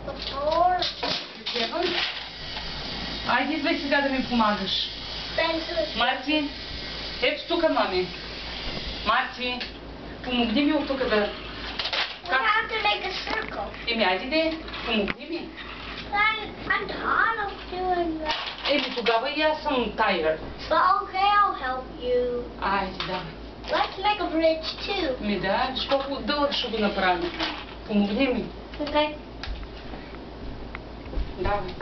the floor. Айде, идвай сега да ми помагаш. Марти, ето тук, мами. Марти, помогни ми от тук да... We have to make a circle. Еми, айде де, помогни ми. I'm tired of doing that. Еми, тогава и аз съм tired. But okay, I'll help you. Айде, да. Let's make a bridge too. Ми да, виж колко дълъг ще го направим. Помогни ми. Okay. Давай.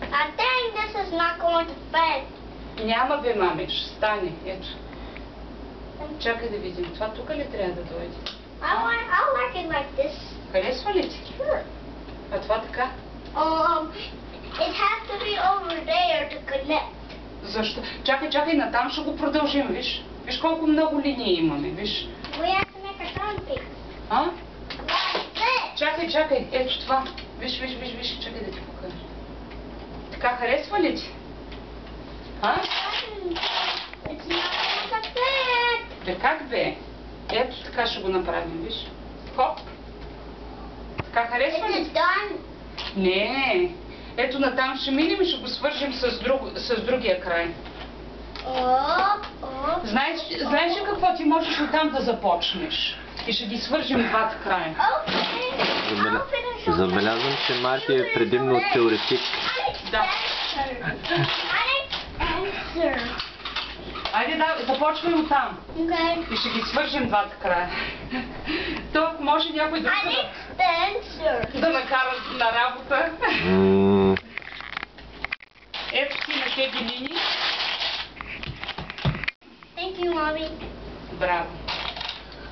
I think this is not going to fit. Няма бе, мами, ще стане. Ето. Чакай да видим. Това тук ли трябва да дойде? I'll like it like this. Харесва ли ти? Sure. А това така? It has to be over there to connect. Защо? Чакай, натам ще го продължим, виж. Виж колко много линии имаме, виж. We have to make a trumpet. А? Like this. Чакай, ето това. Виж, чакай да ти покажа. Така харесва ли ти? А? It's not going to fit. Бе, как бе? Ето така ще го направим, виж. Хоп. Така харесва Is ли? it done? Не. Ето натам ще минем и ще го свържем с другия край. Знаеш ли какво ти можеш оттам да започнеш? И ще ги свържем двата края. Забелязвам, че Марти е предимно теоретик. Да. Айде да, започвай оттам. Okay. И ще ги свържем двата края. То може някой друг да накара на работа. Ето си на тези линии. Thank you, Mommy. Браво.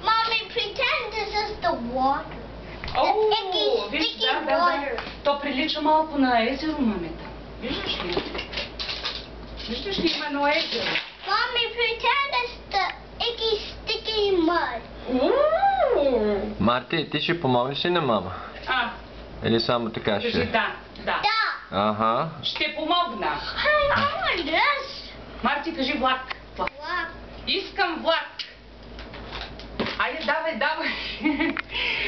Mommy, pretend this is the water. Виж, да. То прилича малко на езеро, мамета. Виждаш ли? Виждаш ли, има едно езеро? Mommy, pretend it's the icky, sticky mud. Марти, ти ще помогнеш ли на мама? Или само така Кажи ще? да. Да. Аха. Ще помогна. Hey, I want this. Марти, кажи влак. Wow. Искам влак. Айде, давай.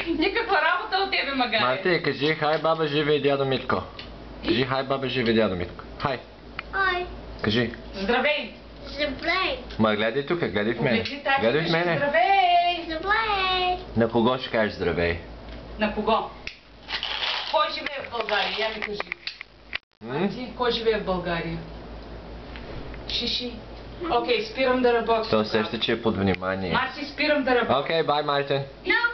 Никаква работа от тебе, магаре. Марти, кажи хай баба живе и дядо Митко. Кажи хай баба живе и дядо Митко. Хай. Hi. Кажи. Здравей. Заблей. Ма гледай тук, гледай в мене. Облечи тази, Гледай в кажи мене. здравей. Заблей. На кого ще кажеш здравей? На кого? Кой живее в България? Я ми кажи. Ти, кой живее в България? Шиши. Окей, спирам да работя. То усеща, че е под внимание. Марти, спирам да работя. Окей, бай, Мартин. No.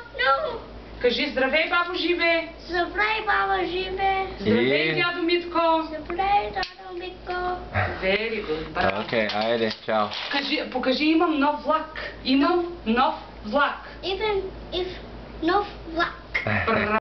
Кажи здравей, бабо Живе. Заблей, баба живе. Здравей, дядо Митко. Заблей, дядо Митко. Very good, браво. Окей, айде, чао. Покажи, имам нов влак. Имам нов влак. Even if no luck.